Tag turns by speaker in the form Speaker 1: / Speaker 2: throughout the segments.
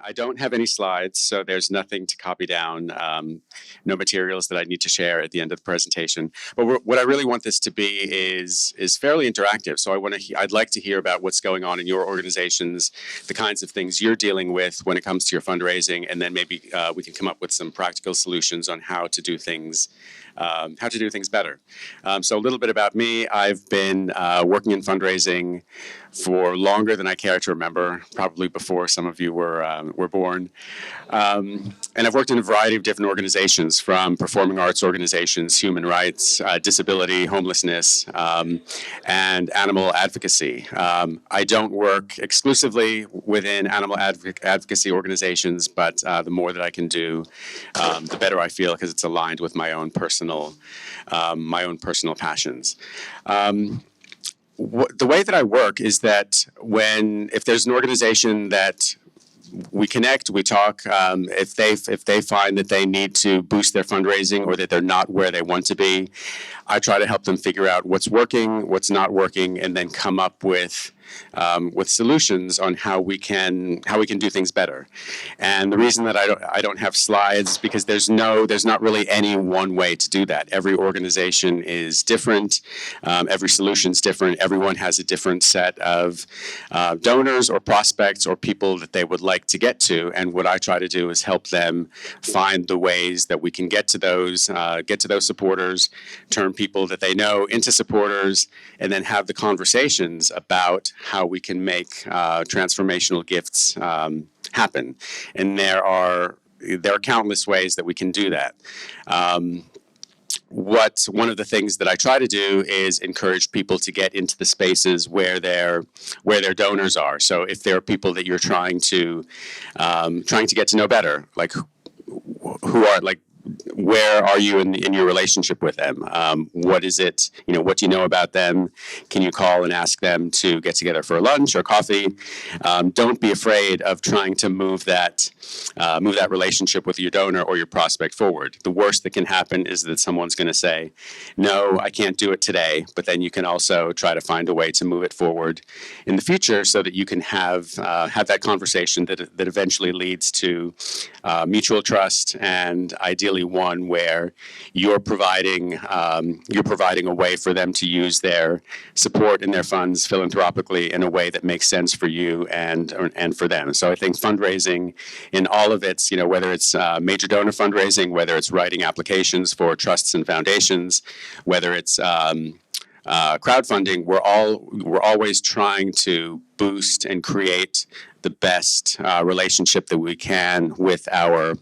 Speaker 1: I don't have any slides, so there's nothing to copy down, no materials that I need to share at the end of the presentation. But what I really want this to be is fairly interactive. So I'd like to hear about what's going on in your organizations, the kinds of things you're dealing with when it comes to your fundraising, and then maybe we can come up with some practical solutions on how to do things better. So a little bit about me. I've been working in fundraising for longer than I care to remember, probably before some of you were born. And I've worked in a variety of different organizations, from performing arts organizations, human rights, disability, homelessness, and animal advocacy. I don't work exclusively within animal advocacy organizations, but the more that I can do, the better I feel, because it's aligned with my own personal passions. The way that I work is that if there's an organization that we connect, we talk. If they find that they need to boost their fundraising or that they're not where they want to be, I try to help them figure out what's working, what's not working, and then come up with solutions on how we can do things better. And the reason that I don't have slides is because there's not really any one way to do that. Every organization is different. Every solution is different. Everyone has a different set of donors or prospects or people that they would like to get to. And what I try to do is help them find the ways that we can get to those supporters, turn people that they know into supporters, and then have the conversations about how we can make transformational gifts happen. And there are countless ways that we can do that. One of the things that I try to do is encourage people to get into the spaces where their donors are. So if there are people that you're trying to get to know better, like where are you in your relationship with them? What is it? What do you know about them? Can you call and ask them to get together for lunch or coffee? Don't be afraid of trying to move that relationship with your donor or your prospect forward. The worst that can happen is that someone's going to say, "No, I can't do it today." But then you can also try to find a way to move it forward in the future, so that you can have that conversation that eventually leads to mutual trust, and ideally one where you're providing a way for them to use their support and their funds philanthropically in a way that makes sense for you and for them. So I think fundraising in all of its, whether it's major donor fundraising, whether it's writing applications for trusts and foundations, whether it's crowdfunding, we're always trying to boost and create the best relationship that we can with our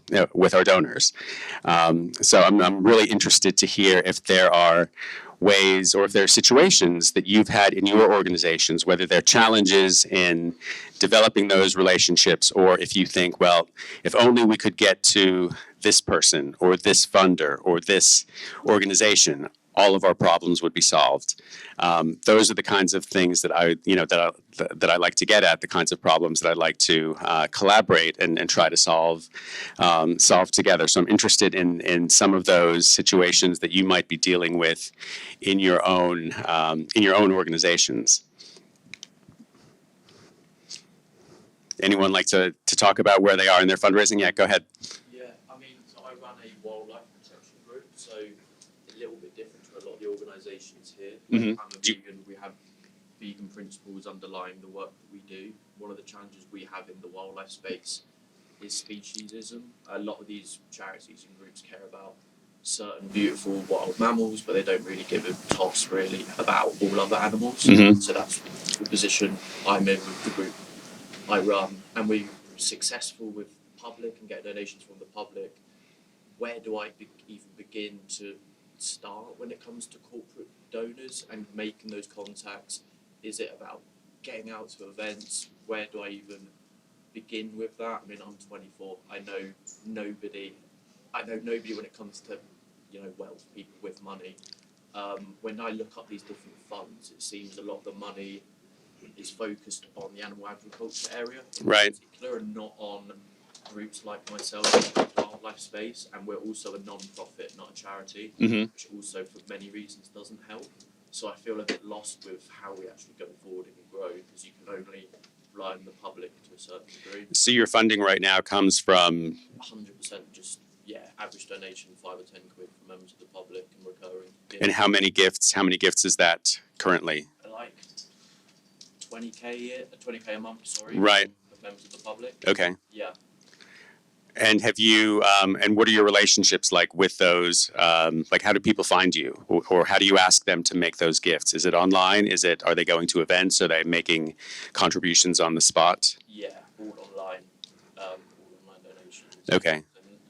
Speaker 1: donors. So I'm really interested to hear if there are ways, or if there are situations that you've had in your organizations, whether they're challenges in developing those relationships, or if you think, well, if only we could get to this person or this funder or this organization, all of our problems would be solved. Those are the kinds of things that I like to get at, the kinds of problems that I like to collaborate and try to solve together. So I'm interested in some of those situations that you might be dealing with in your own organizations. Anyone like to talk about where they are in their fundraising? Yeah, go ahead.
Speaker 2: Yeah, so I run a wildlife protection group, so a little bit different to a lot of the organisations here.
Speaker 1: Mm-hmm.
Speaker 2: I'm a vegan. We have vegan principles underlying the work that we do. One of the challenges we have in the wildlife space is speciesism. A lot of these charities and groups care about certain beautiful wild mammals, but they don't really give a toss really about all other animals.
Speaker 1: Mm-hmm.
Speaker 2: So that's the position I'm in with the group I run, and we're successful with public and get donations from the public. Where do I even begin to start when it comes to corporate donors and making those contacts? Is it about getting out to events? Where do I even begin with that? I'm 24. I know nobody when it comes to wealth, people with money. When I look up these different funds, it seems a lot of the money is focused on the animal agriculture area in particular, and not on groups like myself in the wildlife space. And we're also a non-profit, not a charity,
Speaker 1: Mm-hmm.
Speaker 2: which also for many reasons doesn't help. So I feel a bit lost with how we actually go forward and grow, because you can only rely on the public to a certain degree.
Speaker 1: So your funding right now comes from
Speaker 2: 100% just, average donation, 5 or 10 quid from members of the public and recurring.
Speaker 1: and how many gifts? How many gifts is that currently?
Speaker 2: Like 20k a year, 20k a month, sorry.
Speaker 1: Right.
Speaker 2: From members of the public.
Speaker 1: Okay.
Speaker 2: Yeah.
Speaker 1: And have you, and what are your relationships like with those? Like, how do people find you, or how do you ask them to make those gifts? Is it online? Are they going to events? Are they making contributions on the spot?
Speaker 2: Yeah, all online donations.
Speaker 1: Okay.
Speaker 2: And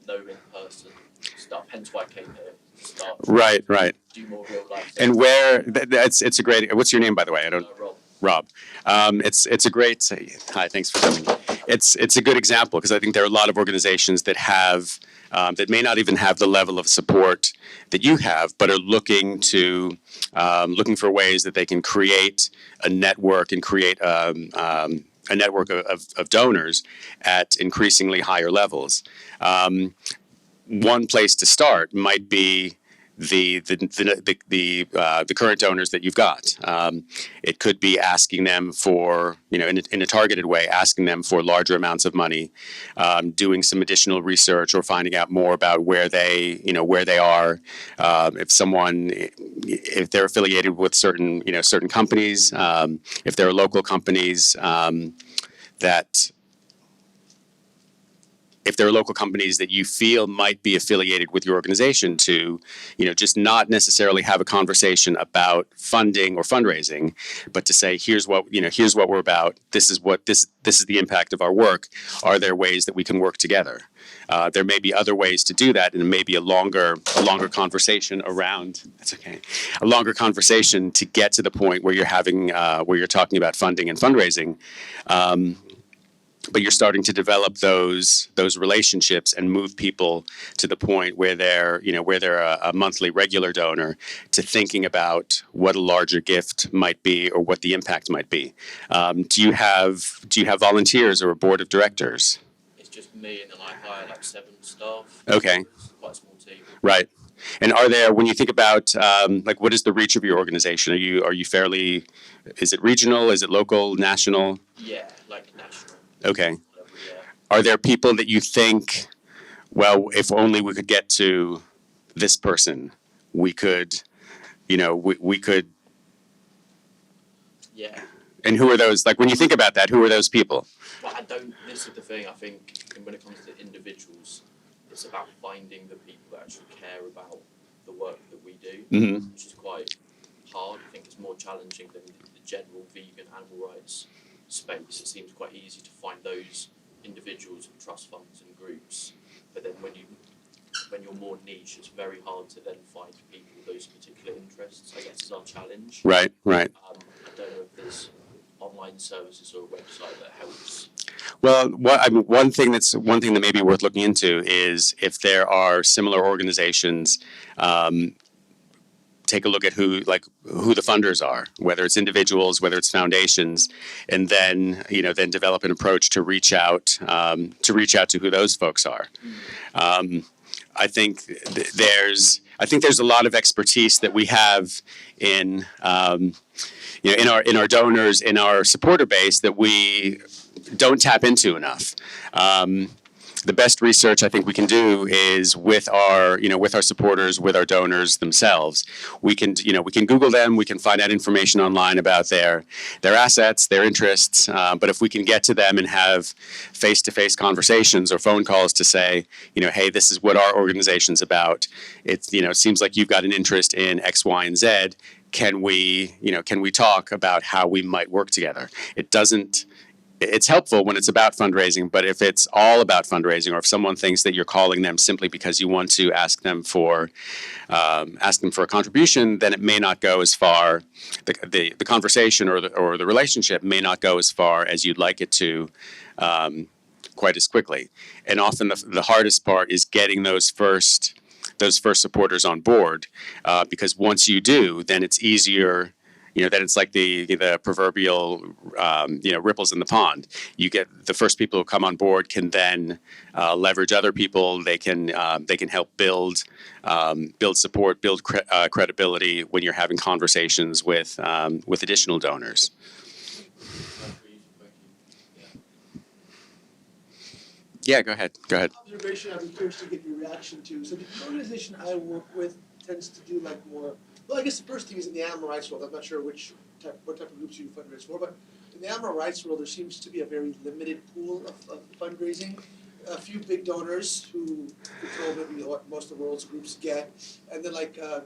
Speaker 2: no in-person stuff. Hence why I came here to start.
Speaker 1: Right.
Speaker 2: Do more real life.
Speaker 1: And it's a great. What's your name, by the way? I don't.
Speaker 2: Rob.
Speaker 1: Rob. It's a great. Hi. Thanks for coming. It's a good example because I think there are a lot of organizations that have that may not even have the level of support that you have, but are looking for ways that they can create a network and create a network of donors at increasingly higher levels. One place to start might be the current donors that you've got. It could be asking them for, in a targeted way, asking them for larger amounts of money, doing some additional research or finding out more about where they are. If they're affiliated with certain companies, if there are local companies if there are local companies that you feel might be affiliated with your organization, to, just not necessarily have a conversation about funding or fundraising, but to say, here's what we're about. This is the impact of our work. Are there ways that we can work together? There may be other ways to do that, and it may be a longer conversation around. That's okay. A longer conversation to get to the point where you're talking about funding and fundraising. But you're starting to develop those relationships and move people to the point where they're a monthly regular donor, to thinking about what a larger gift might be or what the impact might be. Do you have volunteers or a board of directors?
Speaker 2: It's just me, and then I hire like 7 staff.
Speaker 1: Okay.
Speaker 2: It's quite a small team.
Speaker 1: Right. And when you think about what is the reach of your organization? Are you fairly? Is it regional? Is it local? National?
Speaker 2: Yeah, like national.
Speaker 1: Okay. Are there people that you think, well, if only we could get to this person, we could, we could.
Speaker 2: Yeah.
Speaker 1: And who are those? Like, when you think about that, who are those people?
Speaker 2: Well, this is the thing, I think, when it comes to individuals, it's about finding the people that actually care about the work that we do, which is quite hard. I think it's more challenging than the general vegan animal rights space. It seems quite easy to find those individuals and trust funds and groups, but then when you're more niche, it's very hard to then find people with those particular interests. I guess is our challenge.
Speaker 1: Right.
Speaker 2: I don't know if there's online services or a website that helps.
Speaker 1: Well, one thing that may be worth looking into is if there are similar organizations. Take a look at who the funders are, whether it's individuals, whether it's foundations, and then develop an approach to reach out to who those folks are. I think there's a lot of expertise that we have in our donors, in our supporter base, that we don't tap into enough. The best research I think we can do is with our supporters, with our donors themselves. We can Google them. We can find out information online about their assets, their interests. But if we can get to them and have face-to-face conversations or phone calls to say, hey, this is what our organization's about. It seems like you've got an interest in X, Y, and Z. Can we talk about how we might work together? It's helpful when it's about fundraising, but if it's all about fundraising, or if someone thinks that you're calling them simply because you want to ask them for a contribution, then it may not go as far. The conversation or the relationship may not go as far as you'd like it to, quite as quickly. And often the hardest part is getting those first supporters on board, because once you do, then it's easier. Then it's like the proverbial, ripples in the pond. You get the first people who come on board can then leverage other people. They can help build support, build credibility when you're having conversations with additional donors. Yeah, go ahead. Go ahead.
Speaker 3: Observation I'd be curious to get your reaction to. So the organization I work with tends to do like more, well, I guess the first thing is in the animal rights world. I'm not sure what type of groups you fundraise for, but in the animal rights world, there seems to be a very limited pool of fundraising. A few big donors who control maybe what most of the world's groups get, and then like a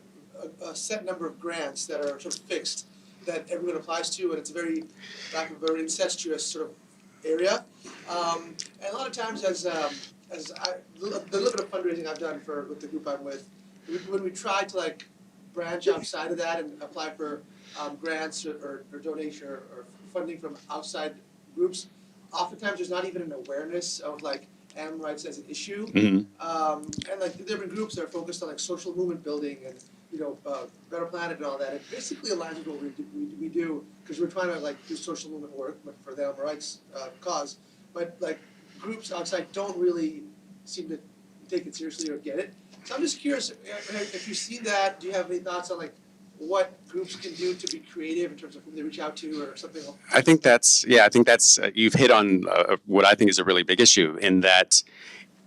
Speaker 3: set number of grants that are sort of fixed that everyone applies to, and it's a very, like a very incestuous sort of area. And a lot of times, the little bit of fundraising I've done with the group I'm with, when we try to like branch outside of that and apply for grants or donation or funding from outside groups, oftentimes there's not even an awareness of like animal rights as an issue.
Speaker 1: Mm-hmm.
Speaker 3: And like there have been groups that are focused on like social movement building and Better Planet and all that. It basically aligns with what we do because we're trying to like do social movement work, but for the animal rights cause. But like groups outside don't really seem to take it seriously or get it. So I'm just curious if you see that. Do you have any thoughts on like what groups can do to be creative in terms of who they reach out to or something?
Speaker 1: I think that's you've hit on what I think is a really big issue in that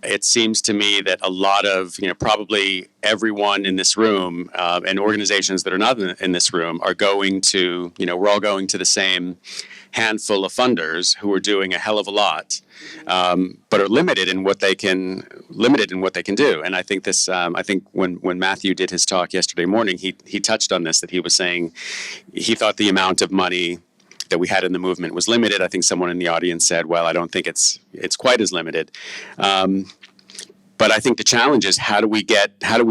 Speaker 1: it seems to me that a lot of, probably everyone in this room and organizations that are not in this room are going to, we're all going to the same handful of funders who are doing a hell of a lot, but are limited in what they can do. And I think this, I think when Matthew did his talk yesterday morning, he touched on this, that he was saying he thought the amount of money that we had in the movement was limited. I think someone in the audience said, well, I don't think it's quite as limited. But I think the challenge is how do we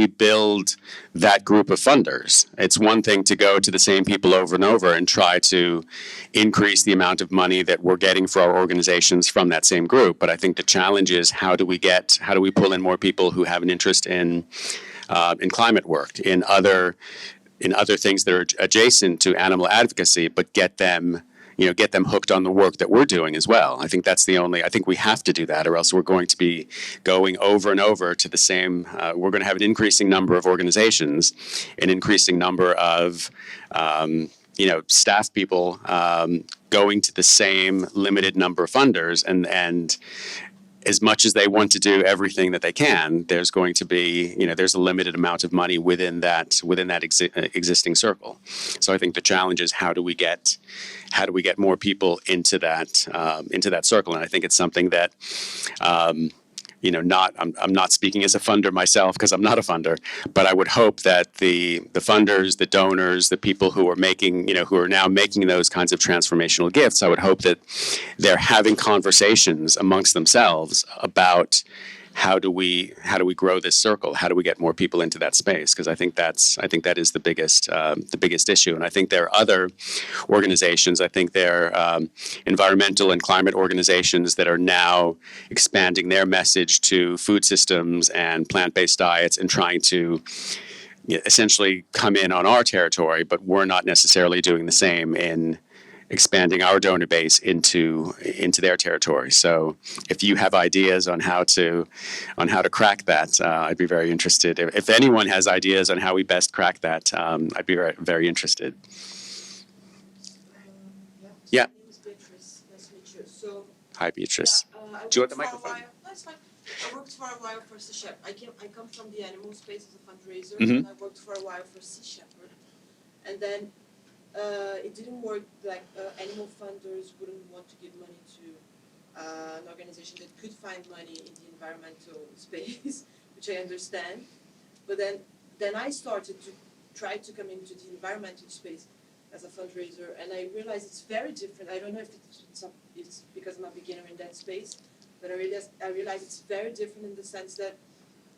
Speaker 1: build that group of funders? It's one thing to go to the same people over and over and try to increase the amount of money that we're getting for our organizations from that same group. But I think the challenge is how do we pull in more people who have an interest in climate work, in other things that are adjacent to animal advocacy, but get them hooked on the work that we're doing as well. I think I think we have to do that, or else we're going to be going over and over to the same, we're going to have an increasing number of organizations, an increasing number of, staff people going to the same limited number of funders, and as much as they want to do everything that they can, there's going to be, there's a limited amount of money within that existing circle. So I think the challenge is how do we get more people into that circle? And I think it's something that, I'm not speaking as a funder myself because I'm not a funder, but I would hope that the funders, the donors, the people who are now making those kinds of transformational gifts, I would hope that they're having conversations amongst themselves about how do we grow this circle? How do we get more people into that space? Because I think that is the biggest issue. And I think there are other organizations. I think there are environmental and climate organizations that are now expanding their message to food systems and plant-based diets and trying to essentially come in on our territory. But we're not necessarily doing the same in expanding our donor base into their territory. So if you have ideas on how to crack that, I'd be very interested. If anyone has ideas on how we best crack that, I'd be very, very interested. Yeah.
Speaker 4: My name is Beatrice. Nice to meet you. So,
Speaker 1: hi, Beatrice. Do you want the microphone?
Speaker 4: That's fine. I worked for a while for Sea Shepherd. I come from the animal space as a fundraiser,
Speaker 1: Mm-hmm.
Speaker 4: and I worked for a while for Sea Shepherd. And then it didn't work. Like animal funders wouldn't want to give money to an organization that could find money in the environmental space, which I understand. But then I started to try to come into the environmental space as a fundraiser, and I realized it's very different. I don't know if it's because I'm a beginner in that space, but I realized it's very different in the sense that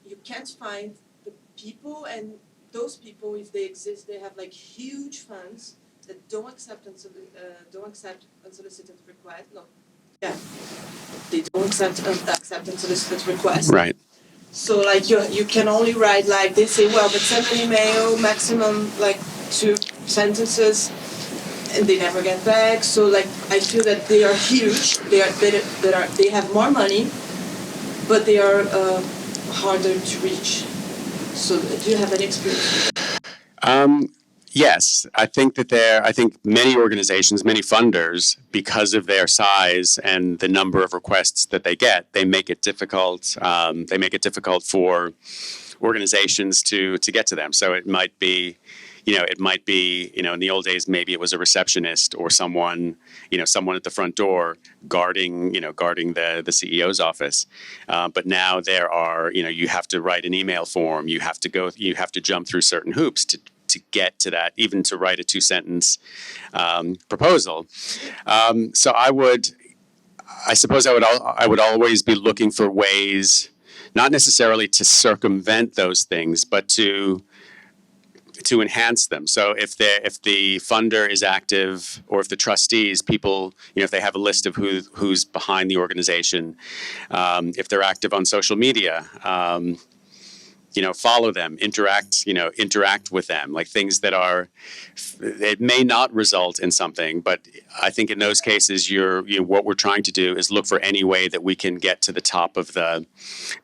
Speaker 4: you can't find the people, and those people, if they exist, they have like huge funds that don't accept unsolicited requests. No, yeah, they don't accept unsolicited requests.
Speaker 1: Right.
Speaker 4: So like you can only write like they say, well, but send an email, maximum like 2 sentences, and they never get back. So like I feel that they are huge. They have more money, but they are harder to reach. So do you have any experience?
Speaker 1: Yes, I think many organizations, many funders, because of their size and the number of requests that they get, they make it difficult. They make it difficult for organizations to get to them. So it might be, in the old days, maybe it was a receptionist or someone at the front door guarding the CEO's office. But now there are, you have to write an email form. You have to jump through certain hoops to get to that, even to write a 2-sentence proposal. So I suppose I would always be looking for ways, not necessarily to circumvent those things, but to enhance them. So if the funder is active, or if the trustees, people, if they have a list of who's behind the organization, if they're active on social media, follow them, interact with them, like things that are, it may not result in something, but I think in those cases, what we're trying to do is look for any way that we can get to the top of the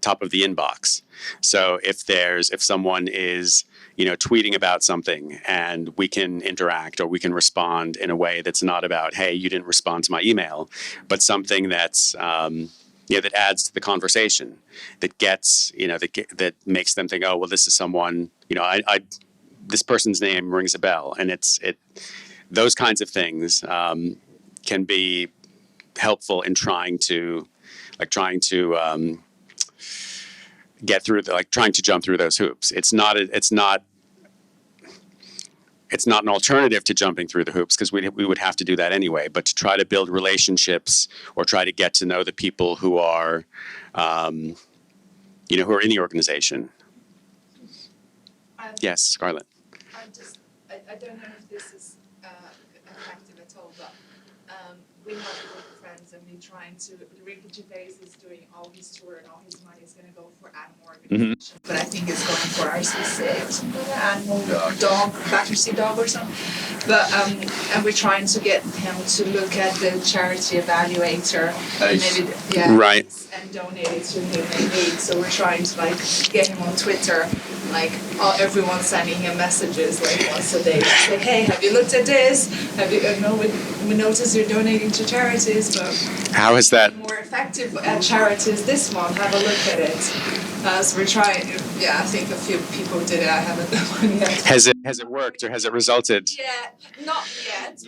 Speaker 1: inbox. So if someone is, tweeting about something, and we can interact or we can respond in a way that's not about, hey, you didn't respond to my email, but something that's, that adds to the conversation, that gets, that makes them think, oh, well, this is someone, this person's name rings a bell, and those kinds of things can be helpful in trying to get through trying to jump through those hoops. It's not an alternative to jumping through the hoops, because we would have to do that anyway. But to try to build relationships, or try to get to know the people who are, who are in the organization. Yes, Scarlett.
Speaker 5: I don't know if this is effective at all, but we have a group of friends, and we're trying to. Ricky Gervais is doing all his tour, and all his money is going to go for animal organizations. But I think it's going for RCC, something like animal dog, Battersea dog or something. But and we're trying to get him to look at the charity evaluator, maybe
Speaker 1: Right,
Speaker 5: and donate it to him in need. So we're trying to get him on Twitter, everyone sending him messages once a day. Say, hey, have you looked at this? Have you? We noticed you're donating to charities, but
Speaker 1: how is that?
Speaker 5: More effective at charities this month. Have a look at it. So we're trying. Yeah, I think a few people did it. I haven't done one yet.
Speaker 1: Has it worked, or has it resulted?
Speaker 5: Yeah, not yet,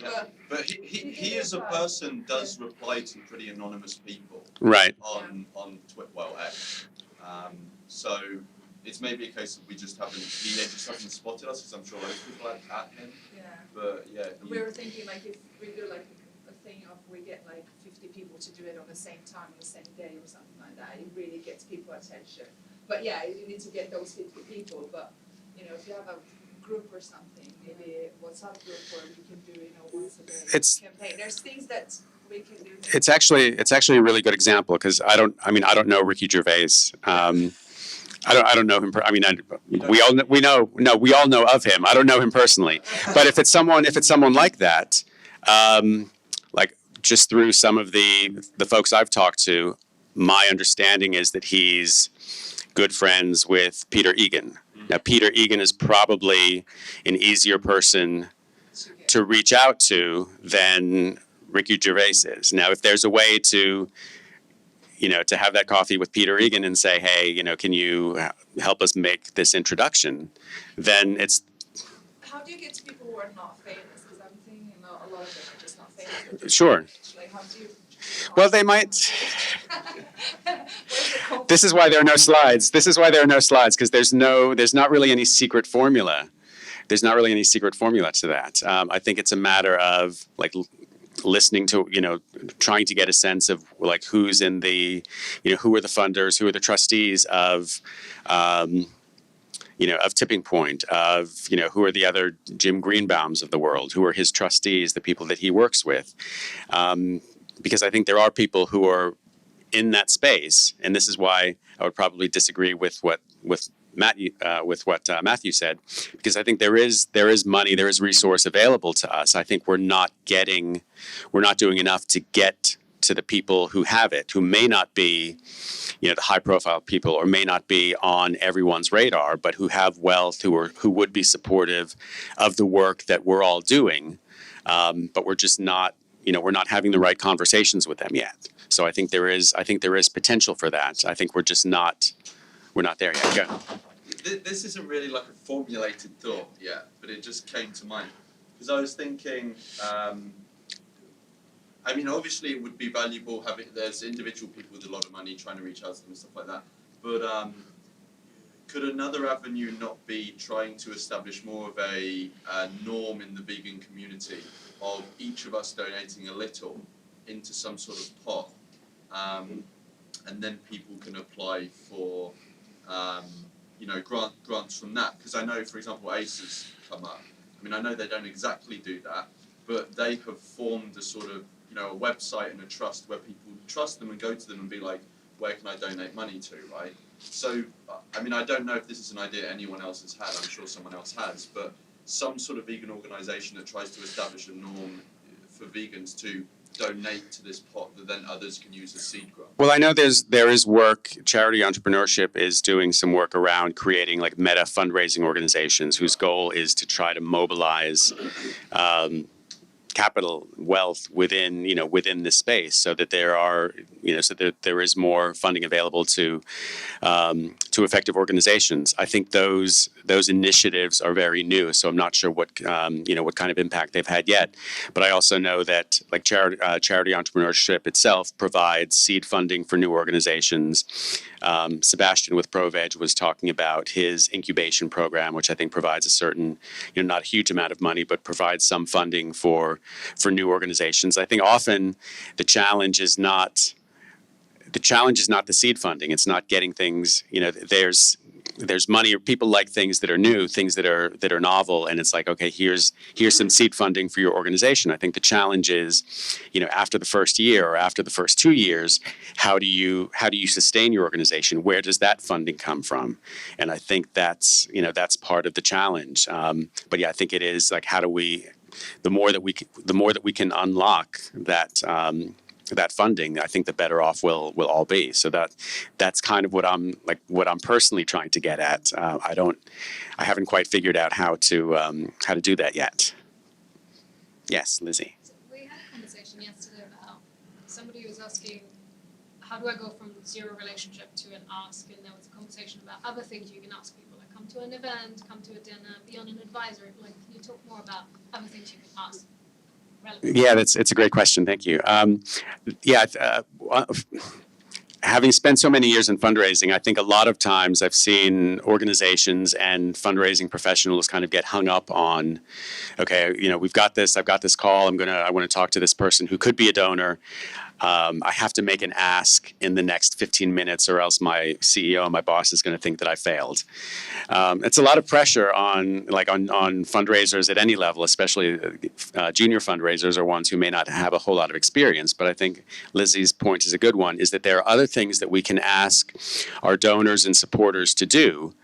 Speaker 6: but he as a person does reply to pretty anonymous people.
Speaker 1: Right.
Speaker 6: On Twitter, X. So it's maybe a case of he just hasn't spotted us, because I'm sure loads of people at him.
Speaker 5: Yeah.
Speaker 6: But yeah.
Speaker 5: We were thinking if we do a thing of we get 50 people to do it on the same time, on the same day or something like that, it really gets people attention. But yeah, you need to get those 50 people. But if you have a group or something, maybe a WhatsApp group where we can do once a day campaign. There's things that we can do.
Speaker 1: It's actually a really good example, because I don't know Ricky Gervais. I don't know him. We all know of him. I don't know him personally. But if it's someone like that, just through some of the folks I've talked to, my understanding is that he's good friends with Peter Egan. Now, Peter Egan is probably an easier person to reach out to than Ricky Gervais is. Now, if there's a way to have that coffee with Peter Egan and say, hey, can you help us make this introduction, then it's...
Speaker 5: How do you get to people who are not famous? Because I'm thinking a lot of them are just not famous.
Speaker 1: Sure.
Speaker 5: How do you...
Speaker 1: Well, they might... This is why there are no slides. Because there's not really any secret formula. There's not really any secret formula to that. I think it's a matter of listening to, trying to get a sense of who's in the, who are the funders, who are the trustees of Tipping Point, of, who are the other Jim Greenbaums of the world, who are his trustees, the people that he works with. Because I think there are people who are in that space, and this is why I would probably disagree with what Matthew said, because I think there is money, there is resource available to us. I think we're not doing enough to get to the people who have it, who may not be, the high-profile people, or may not be on everyone's radar, but who have wealth, who would be supportive of the work that we're all doing, but we're just not, we're not having the right conversations with them yet. So I think there is potential for that. I think we're not there yet. Go.
Speaker 6: This isn't really like a formulated thought yet, but it just came to mind because I was thinking. I mean, obviously, it would be valuable having. There's individual people with a lot of money trying to reach out to them and stuff like that. But could another avenue not be trying to establish more of a norm in the vegan community of each of us donating a little into some sort of pot, and then people can apply for, grants from that? Because I know, for example, ACE has come up. I mean, I know they don't exactly do that, but they have formed a sort of, a website and a trust where people trust them and go to them and be like, where can I donate money to, right? So, I mean, I don't know if this is an idea anyone else has had. I'm sure someone else has, but some sort of vegan organisation that tries to establish a norm for vegans to donate to this pot that then others can use as seed grant.
Speaker 1: Well, I know there is work. Charity entrepreneurship is doing some work around creating like meta fundraising organizations whose goal is to try to mobilize capital wealth within this space, so that there are so that there is more funding available to effective organizations. I think those initiatives are very new, so I'm not sure what what kind of impact they've had yet. But I also know that like charity entrepreneurship itself provides seed funding for new organizations. Sebastian with ProVeg was talking about his incubation program, which I think provides a certain, not a huge amount of money, but provides some funding for new organizations. I think often the challenge is not the seed funding. It's not getting things. There's money, or people like things that are new, things that are novel, and it's like, okay, here's some seed funding for your organization. I think the challenge is, after the first year or after the first 2 years, how do you sustain your organization? Where does that funding come from? And I think that's part of the challenge. But yeah, I think it is like, how do we, the more that we can unlock that funding, I think the better off we'll all be. So that's kind of what I'm personally trying to get at. I haven't quite figured out how to do that yet. Yes, Lizzie.
Speaker 7: So we had a conversation yesterday about somebody who was asking, how do I go from zero relationship to an ask? And there was a conversation about other things you can ask people, like come to an event, come to a dinner, be on an advisory. Like, can you talk more about other things you can ask?
Speaker 1: Yeah, it's a great question. Thank you. Having spent so many years in fundraising, I think a lot of times I've seen organizations and fundraising professionals kind of get hung up on, okay, we've got this, I've got this call, I want to talk to this person who could be a donor. I have to make an ask in the next 15 minutes, or else my CEO and my boss is going to think that I failed. It's a lot of pressure on fundraisers at any level, especially junior fundraisers or ones who may not have a whole lot of experience. But I think Lizzie's point is a good one, is that there are other things that we can ask our donors and supporters to do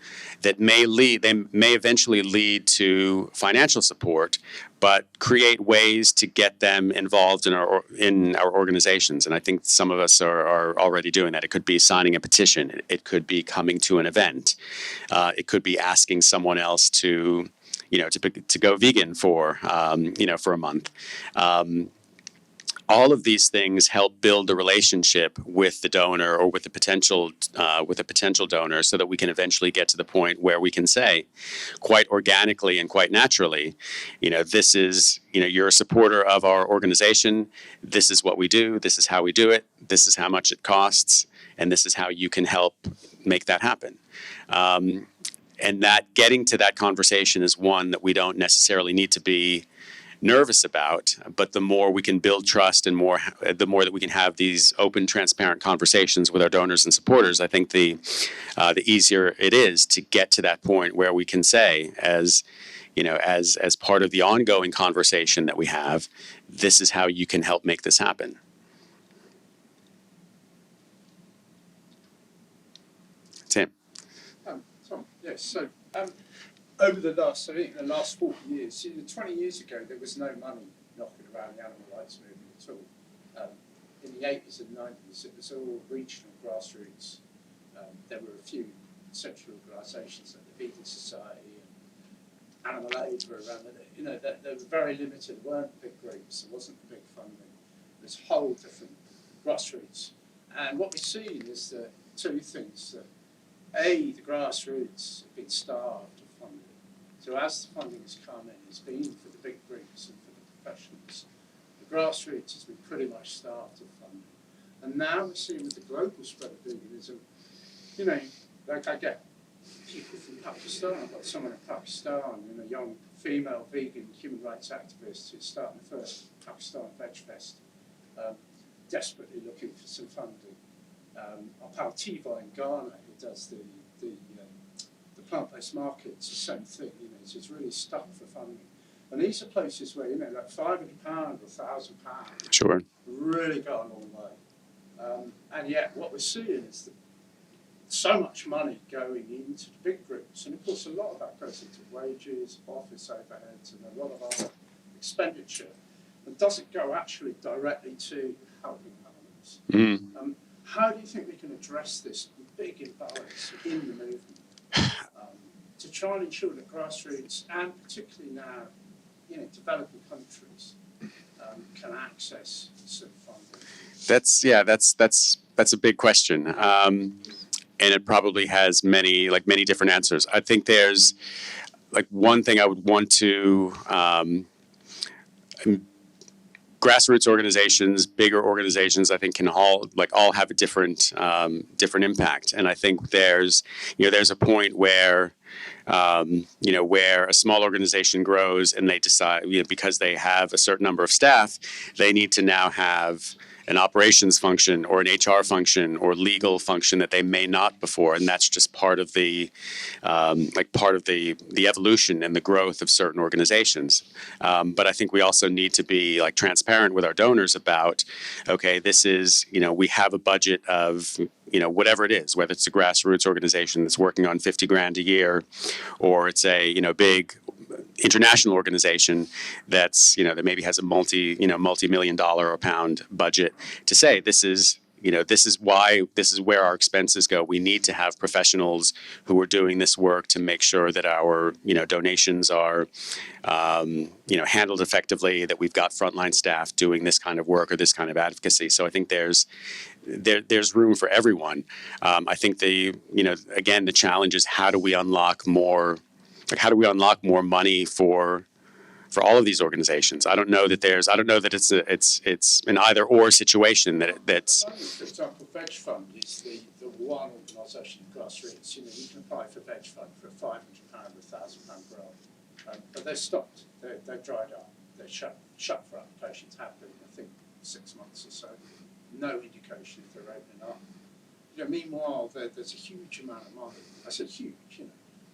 Speaker 1: that may eventually lead to financial support, but create ways to get them involved in our organizations. And I think some of us are already doing that. It could be signing a petition. It could be coming to an event. It could be asking someone else to go vegan for a month. All of these things help build a relationship with the donor or with a potential donor, so that we can eventually get to the point where we can say, quite organically and quite naturally, this is, you're a supporter of our organization. This is what we do. This is how we do it. This is how much it costs, and this is how you can help make that happen. And that getting to that conversation is one that we don't necessarily need to be nervous about, but the more we can build trust and the more that we can have these open, transparent conversations with our donors and supporters, I think the easier it is to get to that point where we can say, as part of the ongoing conversation that we have, this is how you can help make this happen. Tim.
Speaker 8: Tom, yes. So over the last 40 years, 20 years ago, there was no money knocking around the animal rights movement at all. In the 80s and 90s, it was all regional grassroots. There were a few central organisations like the Vegan Society and Animal Aid were around. You know, they were very limited. There weren't big groups. There wasn't big funding. There's whole different grassroots. And what we've seen is that two things. That the grassroots have been starved of funding. So as the funding has come in, it's been for the big groups and for the professionals. The grassroots has been pretty much starved of funding. And now we're seeing with the global spread of veganism, you know, like I get people from Pakistan. I've got someone in Pakistan, you know, young female vegan human rights activist who's starting the first Pakistan Veg Fest, desperately looking for some funding. Our pal Tiva in Ghana, who does the plant-based markets, the same thing, you know, so it's really stuck for funding. And these are places where, you know, like £500 or £1,000
Speaker 1: Sure.
Speaker 8: really go a long way. And yet what we're seeing is that so much money going into the big groups, and of course a lot of that goes into wages, office overheads, and a lot of other expenditure, and doesn't go actually directly to helping animals.
Speaker 1: Mm.
Speaker 8: How do you think we can address this big imbalance in the movement to try and ensure that grassroots, and particularly now, you know, developing countries, can access some funding?
Speaker 1: That's a big question. And it probably has many different answers. I think there's like one thing I would want to grassroots organizations, bigger organizations, I think can all have a different impact. And I think there's a point where where a small organization grows and they decide, because they have a certain number of staff, they need to now have an operations function or an HR function or legal function that they may not before, and that's just part of the evolution and the growth of certain organizations. But I think we also need to be transparent with our donors about, okay, this is we have a budget of whatever it is, whether it's a grassroots organization that's working on $50,000 a year, or it's a big international organization that's that maybe has a multi-million dollar or pound budget, to say this is where our expenses go. We need to have professionals who are doing this work to make sure that our donations are handled effectively, that we've got frontline staff doing this kind of work or this kind of advocacy. So I think there's room for everyone. I think again the challenge is how do we unlock more money for all of these organizations? I don't know that it's an either or situation that's.
Speaker 8: For example, Veg Fund is the one organisation in grassroots. You can apply for Veg Fund for a £500 or £1,000 grant, but they're stopped. They're dried up. They're shut for applications. Have been, I think, 6 months or so. No indication if they're opening up. Meanwhile, there's a huge amount of money. I said huge.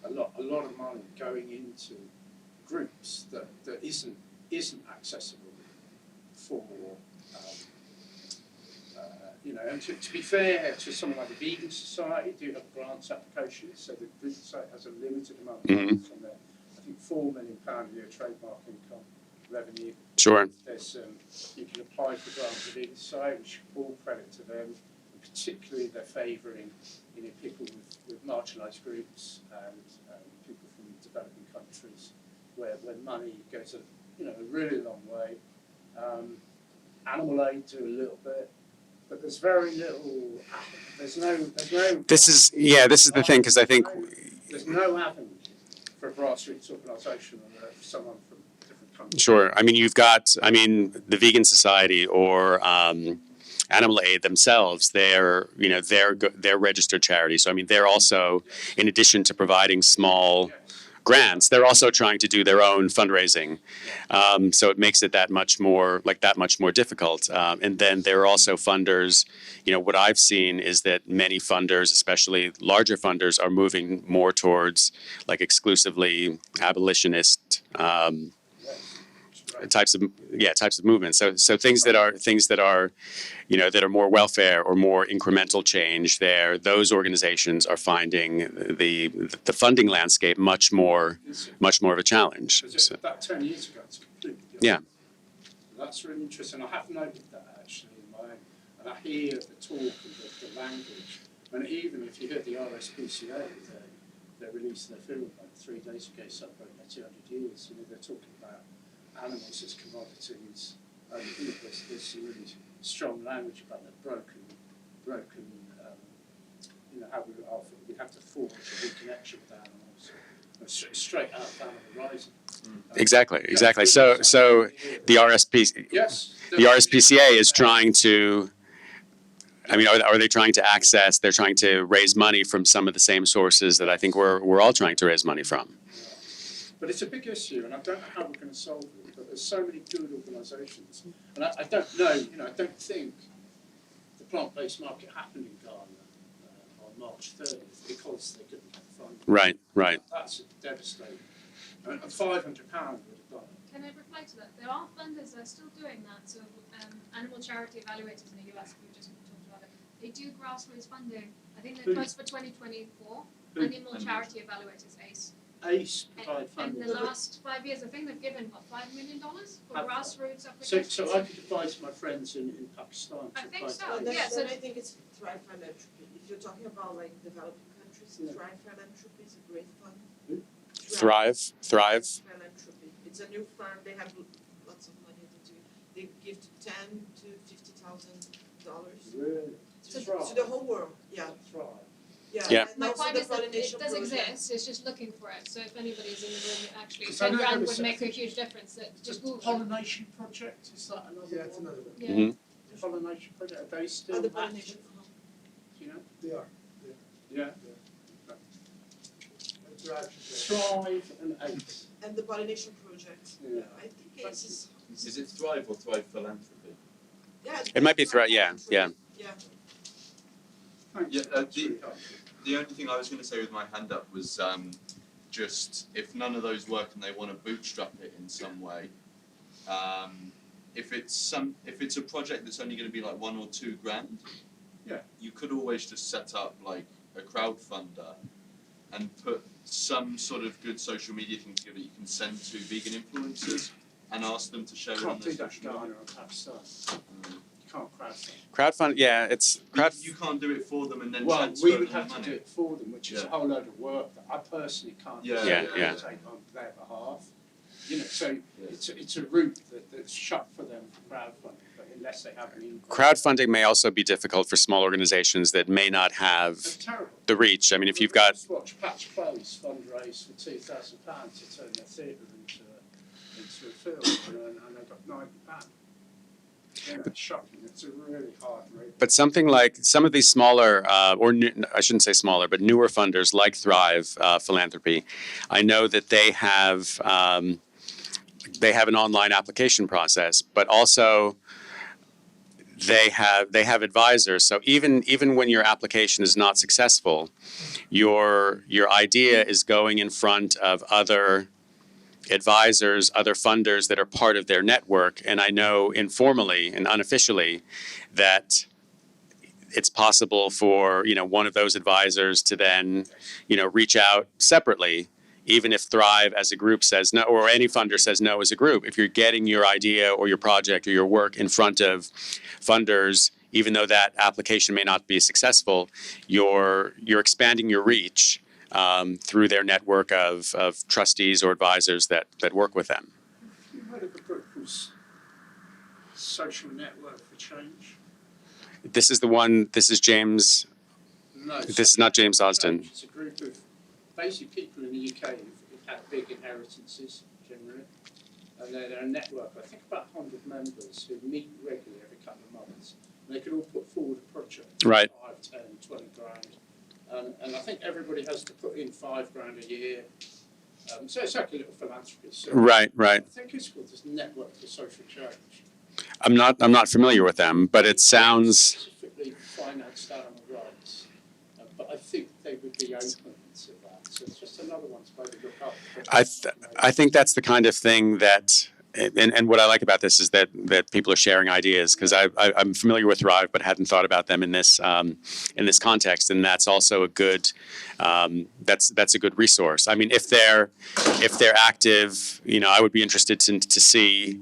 Speaker 8: A lot of money going into groups that isn't accessible for and to be fair to someone like the Vegan Society, do have grants applications, so the Vegan Society has a limited amount of money from their, I think, £4 million a year trademark income revenue.
Speaker 1: Sure.
Speaker 8: There's you can apply for grants at the Vegan Society, which all credit to them. And particularly, they're favouring people with marginalised groups and people from developing countries where money goes a really long way. Animal Aid do a little bit, but there's very little. There's no. This is
Speaker 1: the thing, because I think
Speaker 8: there's no avenue for a grassroots organisation or someone from different countries.
Speaker 1: Sure. I mean, you've got the Vegan Society or Animal Aid themselves. They're registered charities. So I mean, they're also, in addition to providing small grants, they're also trying to do their own fundraising. So it makes it that much more difficult. And then there are also funders. What I've seen is that many funders, especially larger funders, are moving more towards exclusively abolitionist types of movements. So things that are that are more welfare or more incremental change. Those organizations are finding the funding landscape much more of a challenge.
Speaker 8: So about 10 years ago, it's completely different.
Speaker 1: Yeah.
Speaker 8: That's really interesting. I have noted that actually in my own. hear the talk and the language. And even if you heard the RSPCA, they released their film like 3 days ago, celebrating their 200 years. You know, they're talking about animals as commodities. And you know, there's some really strong language about the broken. You know, how we have to forge a reconnection with animals, straight out of Animal Rising.
Speaker 1: Exactly. So the RSPCA is trying to. I mean, are they trying to access? They're trying to raise money from some of the same sources that I think we're all trying to raise money from.
Speaker 8: But it's a big issue, and I don't know how we're going to solve it. But there's so many good organisations, and I don't know. You know, I don't think the plant-based market happened in Ghana on March 30th because they couldn't get funding.
Speaker 1: Right.
Speaker 8: That's devastating. I mean, £500 would have done it.
Speaker 7: Can I reply to that? There are funders that are still doing that. So animal charity evaluators in the US, we just talked about it, they do grassroots funding. I think they're close for 2024. Animal charity evaluators, ACE.
Speaker 8: ACE provide
Speaker 7: In
Speaker 8: funding.
Speaker 7: the last 5 years, I think they've given, what, $5 million for grassroots applications?
Speaker 8: So I could advise my friends in Pakistan to
Speaker 7: I think
Speaker 8: apply
Speaker 7: so.
Speaker 8: for
Speaker 4: Well,
Speaker 8: that.
Speaker 7: Yeah,
Speaker 4: then I think it's Thrive Philanthropy. If you're talking about like developing countries,
Speaker 8: Yeah.
Speaker 4: Thrive Philanthropy is a great fund.
Speaker 8: Who?
Speaker 1: Thrive.
Speaker 4: Philanthropy. It's a new fund. They have lots of money to do. They give $10,000 to $50,000
Speaker 8: Really?
Speaker 4: to the whole world. Yeah.
Speaker 8: Thrive.
Speaker 1: Yeah.
Speaker 4: And
Speaker 7: My
Speaker 4: also
Speaker 7: point
Speaker 4: the
Speaker 7: is that it
Speaker 4: pollination
Speaker 7: does
Speaker 4: project.
Speaker 7: exist, it's just looking for it. So if anybody's in the room, actually,
Speaker 8: Because I
Speaker 7: 10
Speaker 8: know
Speaker 7: grand
Speaker 8: there
Speaker 7: would
Speaker 8: was
Speaker 7: make a huge difference. That
Speaker 8: The
Speaker 7: just Google it.
Speaker 8: pollination project, is that another
Speaker 3: Yeah, it's
Speaker 8: one?
Speaker 3: another one.
Speaker 7: Yeah.
Speaker 1: Mhm.
Speaker 8: The pollination project, are they still
Speaker 4: The
Speaker 8: active?
Speaker 4: pollination.
Speaker 8: Do you know?
Speaker 3: They are.
Speaker 8: Yeah.
Speaker 3: Thrive.
Speaker 8: Thrive and ACE.
Speaker 4: And the pollination project.
Speaker 8: Yeah.
Speaker 4: I think ACE is.
Speaker 6: Is it Thrive or Thrive Philanthropy?
Speaker 4: Yeah.
Speaker 1: It might be Thrive. Yeah.
Speaker 4: Yeah.
Speaker 8: Thanks.
Speaker 6: Yeah,
Speaker 8: That's really helpful.
Speaker 6: The only thing I was going to say with my hand up was just if none of those work and they want to bootstrap it in some way, if it's a project that's only going to be like $1 or $2 grand,
Speaker 8: Yeah.
Speaker 6: you could always just set up like a crowdfunder and put some sort of good social media thing together you can send to vegan influencers and ask them to share it on
Speaker 8: Can't
Speaker 6: their
Speaker 8: do that
Speaker 6: social
Speaker 8: Ghana
Speaker 6: media.
Speaker 8: or Pakistan. You can't crowdfund.
Speaker 1: Crowdfund. Yeah, it's
Speaker 6: You can't do it for them and then
Speaker 8: Well,
Speaker 6: transfer
Speaker 8: we
Speaker 6: them
Speaker 8: would
Speaker 6: the
Speaker 8: have to
Speaker 6: money.
Speaker 8: do it for them, which is a
Speaker 6: Yeah.
Speaker 8: whole load of work that I personally can't
Speaker 6: Yeah,
Speaker 8: take on their behalf. You know, so it's a route that's shut for them for crowdfunding, but unless they have an income.
Speaker 1: crowdfunding may also be difficult for small organizations that may not
Speaker 8: It's
Speaker 1: have
Speaker 8: terrible.
Speaker 1: the reach. I mean, if you've got
Speaker 8: Just watch Patch Close fundraise for £2,000 to turn their theatre into a film, you know, and they got £90. You know, it's shocking. It's a really hard route.
Speaker 1: But something like some of these smaller, I shouldn't say smaller, but newer funders like Thrive Philanthropy, I know that they have an online application process, but also they have advisors. So even when your application is not successful, your idea is going in front of other advisors, other funders that are part of their network. And I know informally and unofficially that it's possible for, one of those advisors to then, reach out separately, even if Thrive as a group says no, or any funder says no as a group. If you're getting your idea or your project or your work in front of funders, even though that application may not be successful, you're expanding your reach through their network of trustees or advisors that work with them.
Speaker 8: You heard of a group called Social Network for Change?
Speaker 1: This is James.
Speaker 8: No.
Speaker 1: This is not James Austin.
Speaker 8: It's a group of basically people in the UK who've had big inheritances generally. And they're a network, I think about 100 members who meet regularly every couple of months. And they can all put forward a project.
Speaker 1: Right.
Speaker 8: 5, 10, 20 grand. And I think everybody has to put in $5 grand a year. So it's like a little philanthropy. So
Speaker 1: Right.
Speaker 8: I think it's called this Network for Social Change.
Speaker 1: I'm not familiar with them, but it sounds.
Speaker 8: Specifically financed animal rights. But I think they would be open to that. So it's just another one to maybe look up.
Speaker 1: I think that's the kind of thing that, and what I like about this is that people are sharing ideas, because I'm familiar with Thrive but hadn't thought about them in this context, and that's also a good that's a good resource. I mean, if they're active, I would be interested to see,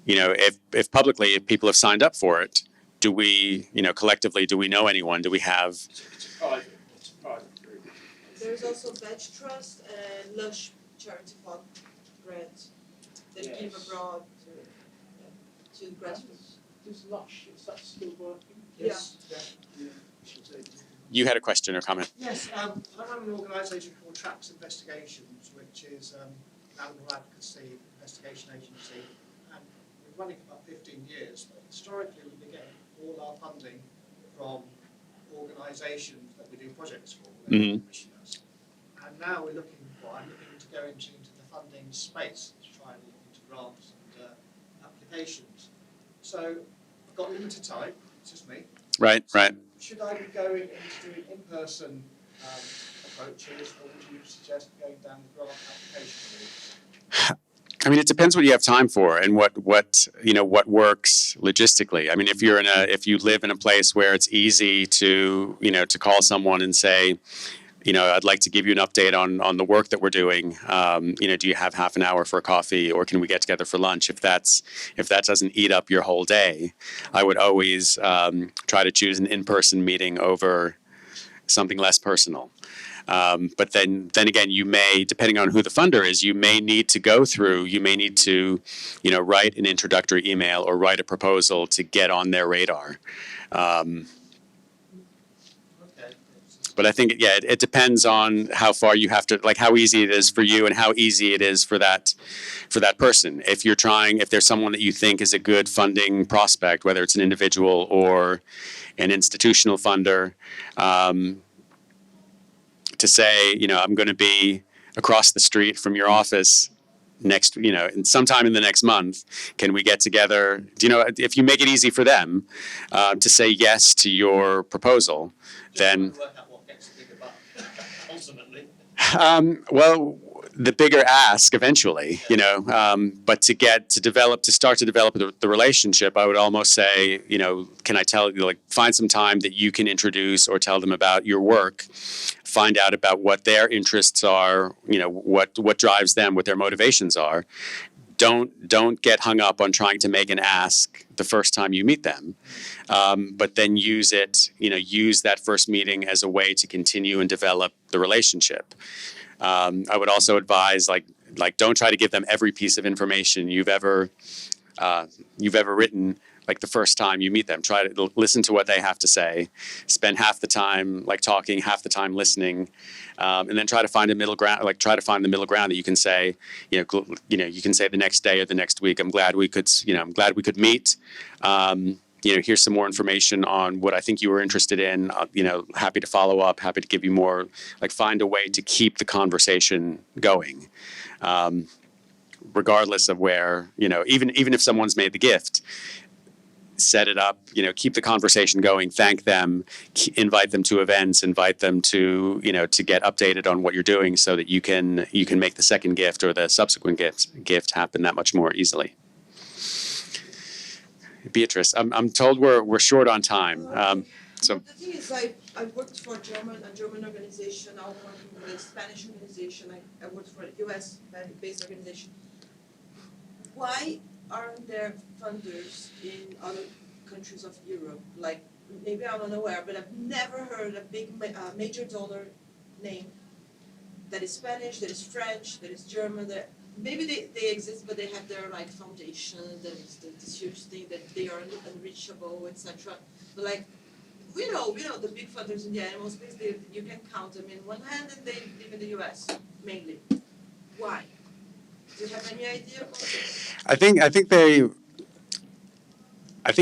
Speaker 1: if publicly if people have signed up for it, do we, collectively, do we know anyone? Do we have?
Speaker 8: It's a private group.
Speaker 4: There's also Batch Trust and Lush Charity Fund grants that give
Speaker 8: Yes.
Speaker 4: abroad to grassroots.
Speaker 8: Does Lush, is that still working?
Speaker 3: Yes. Yeah. Should say.
Speaker 1: You had a question or comment?
Speaker 9: Yes, I run an organisation called Traps Investigations, which is an animal advocacy investigation agency, and we've been running for about 15 years, but historically we've been getting all our funding from organisations that we do projects for,
Speaker 1: Mhm.
Speaker 9: commissioners. And now I'm looking to go into the funding space to try and look into grants and applications. So I've got limited time, it's just me.
Speaker 1: Right.
Speaker 9: Should I be going into doing in-person approaches, or would you suggest going down the grant application route?
Speaker 1: I mean, it depends what you have time for and what works logistically. I mean, if you live in a place where it's easy to call someone and say, I'd like to give you an update on the work that we're doing. Do you have half an hour for a coffee, or can we get together for lunch? If that doesn't eat up your whole day, I would always try to choose an in-person meeting over something less personal. But then again, you may, depending on who the funder is, you may need to write an introductory email or write a proposal to get on their radar. But I think, it depends on how far you have to, like how easy it is for you and how easy it is for that person. If there's someone that you think is a good funding prospect, whether it's an individual or an institutional funder, to say, I'm going to be across the street from your office next, sometime in the next month, can we get together? If you make it easy for them to say yes to your proposal, then.
Speaker 9: Work out what gets the bigger buck, ultimately.
Speaker 1: Well, the bigger ask eventually, but to start to develop the relationship, I would almost say, can I tell you, find some time that you can introduce or tell them about your work, find out about what their interests are, what drives them, what their motivations are. Don't get hung up on trying to make an ask the first time you meet them, but then use that first meeting as a way to continue and develop the relationship. I would also advise, don't try to give them every piece of information you've ever written. The first time you meet them, try to listen to what they have to say. Spend half the time talking, half the time listening, and then try to find a middle ground. Try to find the middle ground that you can say, you can say the next day or the next week. I'm glad we could meet. Here's some more information on what I think you were interested in. Happy to follow up. Happy to give you more. Find a way to keep the conversation going, regardless of where. Even if someone's made the gift. Set it up, keep the conversation going, thank them, invite them to events, invite them to, to get updated on what you're doing so that you can make the second gift or the subsequent gift happen that much more easily. Beatrice, I'm told we're short on time. So
Speaker 4: The thing is, I worked for a German organization, now I'm working with a Spanish organization, I worked for a US-based organization. Why aren't there funders in other countries of Europe? Maybe I'm unaware, but I've never heard a big major donor name that is Spanish, that is French, that is German. Maybe they exist, but they have their foundation. That is this huge thing that they are unreachable, etc. But we know the big funders in the animal space. You can count them in one hand, and they live in the U.S. mainly. Why? Do you have any idea about this?
Speaker 1: I think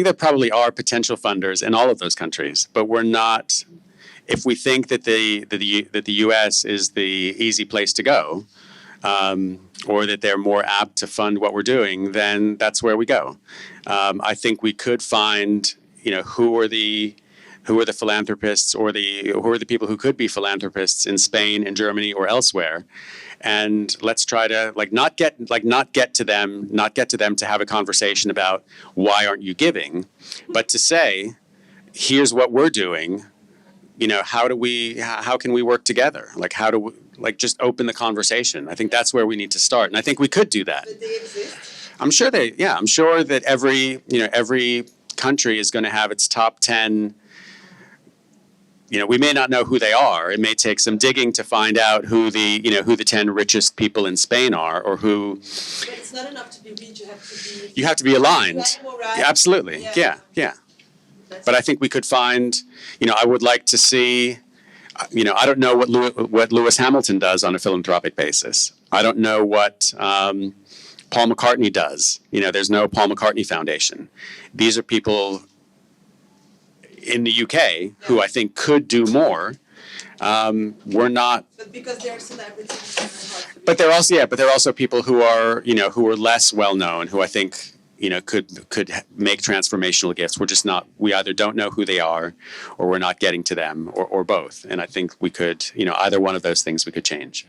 Speaker 1: there probably are potential funders in all of those countries, but we're not. If we think that the U.S. is the easy place to go, or that they're more apt to fund what we're doing, then that's where we go. I think we could find, who are the philanthropists or who are the people who could be philanthropists in Spain and Germany or elsewhere. And let's try to not get to them to have a conversation about why aren't you giving, but to say, here's what we're doing. How can we work together? How do we, just open the conversation? I think that's where we need to start, and I think we could do that.
Speaker 4: But they exist.
Speaker 1: I'm sure that every country is going to have its top 10. We may not know who they are. It may take some digging to find out who the 10 richest people in Spain are, or who.
Speaker 4: But it's not enough to be rich.
Speaker 1: You have to be aligned.
Speaker 4: Animal rights.
Speaker 1: Yeah, absolutely. Yeah.
Speaker 4: That's
Speaker 1: But I think we could find. I would like to see. I don't know what Lewis Hamilton does on a philanthropic basis. I don't know what Paul McCartney does. There's no Paul McCartney Foundation. These are people in the UK who I think could do more. We're not.
Speaker 4: But because they're celebrities, it's hard to be.
Speaker 1: But they're also people who are less well known, who I think could make transformational gifts. We're just not. We either don't know who they are, or we're not getting to them, or both. And I think we could either one of those things we could change.